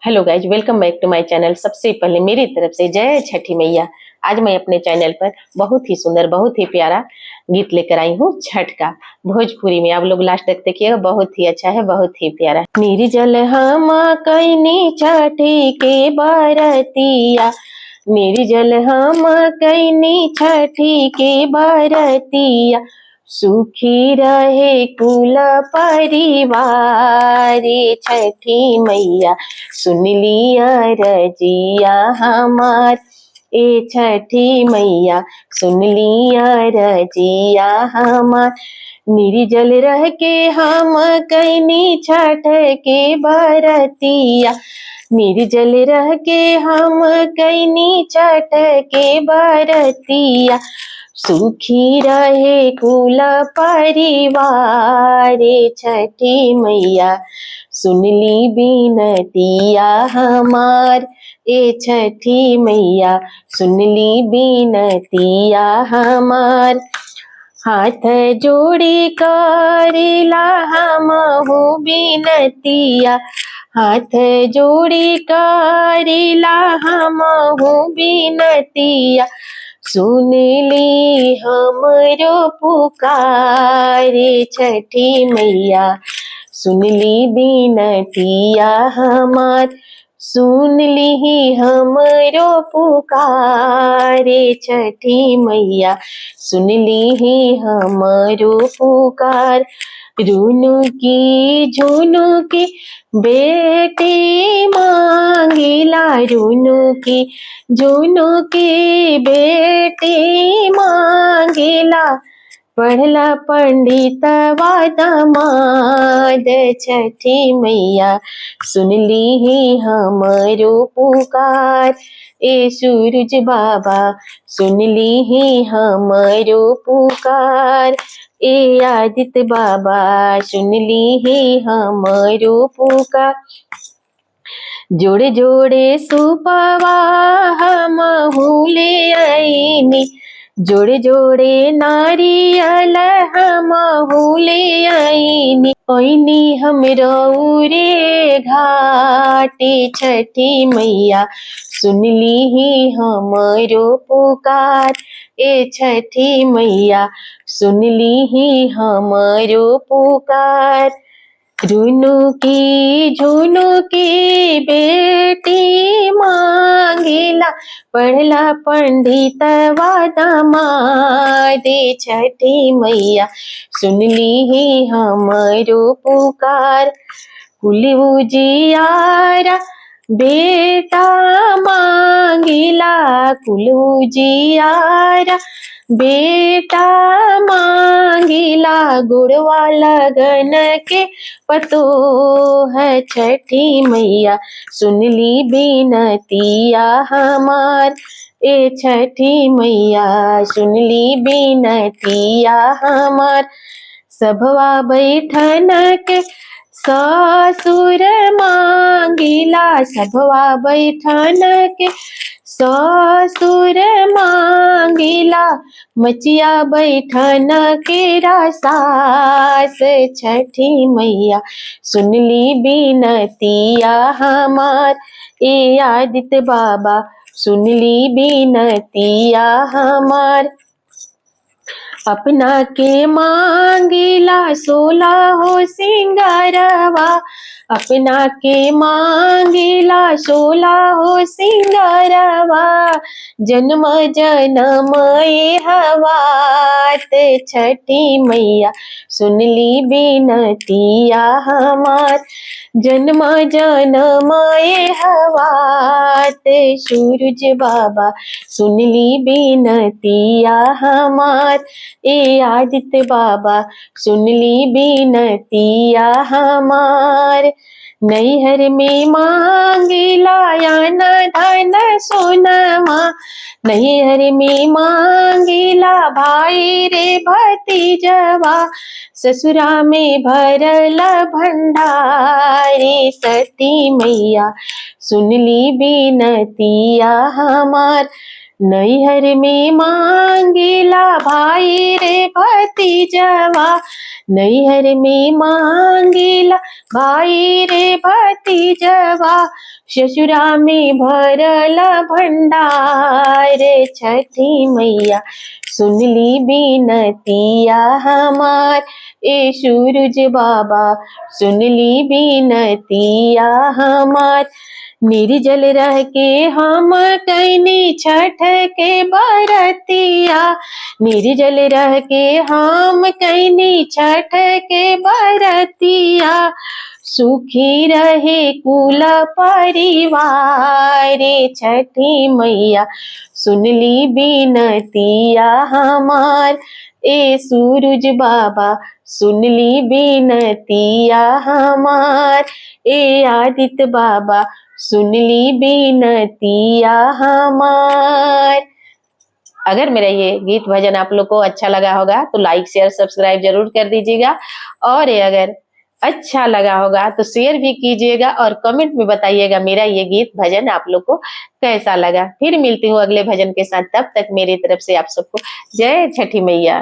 Hello guys, welcome back to my channel. सबसे पहले मेरी तरफ से जय छठी मैया। आज मैं अपने चैनल पर बहुत ही सुंदर, बहुत ही प्यारा गीत लेकर आई हूँ छठ का, भोजपुरी में। आप लोग लास्ट तक देखिएगा, बहुत ही अच्छा है, बहुत ही प्यारा। निर्जल हम कैनी छठी के बरतिया, निर्जल हम कैनी छठी के बरतिया, सुखी रहे कुल परिवार। छठी मैया सुन लिया रजिया हमार, ए छठी मैया सुन लिया रजिया हमार। निर्जल रह के हम कैनी छठ के बरतिया, निर्जल रह के हम कैनी छठ के बरतिया, सुखी रहे कुल परिवार। छठी मैया सुन ली बीनतिया हमार, ए छठी मैया सुन ली बीनतिया हमार। हाथ जोड़ी करेला हमहु बीनतिया, हाथ जोड़ी करेला हमहु बीनतिया, सुन ली हमरो पुकार। छठी मैया सुन ली बीनतिया हमार, सुन ली हमरो पुकार। छठी मैया सुन ली हमरो पुकार। रुनु की झुनु की बेटी मांगिला, रुनु की झुनु की बेटी मांगिला, पढ़ला पंडित दमाद। छठी मैया सुन ली हमरो पुकार, ए सूरज बाबा सुन ली हमरो पुकार, ए आदित्य बाबा सुन ली हमरो पुकार। जोड़े जोड़े सुपवा हमहु ले आईनी, जोड़े जोड़े नारियल हमहु ले आईनी, ओइनी हमरो रे घाटे। छठी मैया सुन ली हमरो पुकार, ए छठी मैया सुन ली हमरो पुकार। रुनु की झुनु की बेटी मांगिला, पढ़ला पंडित दमाद। छठी मैया सुन ली हमरो पुकार। कुल उजियारा बेटा मांगिला, कुल उजियारा बेटा मांगिला, गुड़वा लगन के पतो है। छठी मैया सुन ली बीनतिया हमार, ए छठी मैया सुन ली बीनतिया हमार। सभवा बैठन के ससुर मांगिला, सभवा बैठन के ससुर मांगिला, मचिया बैठन के सास। छठी मैया सुन ली बीनतिया हमार, ए आदित्य बाबा सुन ली बीनतिया हमार। अपना के मांगिला सोला हो सिंगारवा, अपना के मांगिला सोला हो सिंगारवा, जन्म जन्म ए हवात। छठी मैया सुन ली बीनतिया हमार, जन्म जन्म ए हवात। सूरज बाबा सुन ली बीनतिया हमार, ए आदित्य बाबा सुन ली बीनतिया हमार। नैहर में मांगिला यान धन सोनमा, नैहर में मांगिला भाई रे भतीजवा, ससुरा में भरल भंडारे। सती मैया सुन ली बीनतिया हमार, नैहर में मांगिला भाई रे भतीजवा, नैहर में मांगिला भाई रे भतीजवा, ससुरा में भरल भंडार। छठी मैया सुन ली बिनतिया हमार, ए सूरज बाबा सुन ली बिनतिया हमार। निर्जल रह के हम कैनी छठ के बरतिया, निर्जल रह के हम कैनी छठ के बरतिया। सुखी रहे कुल परिवार। छठी मैया सुन ली बिनतिया हमार, ए सूरज बाबा सुन ली बिनतिया हमार, ए आदित्य बाबा सुन ली बिनतिया हमार। अगर मेरा ये गीत भजन आप लोग को अच्छा लगा होगा तो लाइक शेयर सब्सक्राइब जरूर कर दीजिएगा, और अगर अच्छा लगा होगा तो शेयर भी कीजिएगा और कमेंट में बताइएगा मेरा ये गीत भजन आप लोग को कैसा लगा। फिर मिलती हूँ अगले भजन के साथ, तब तक मेरी तरफ से आप सबको जय छठी मैया।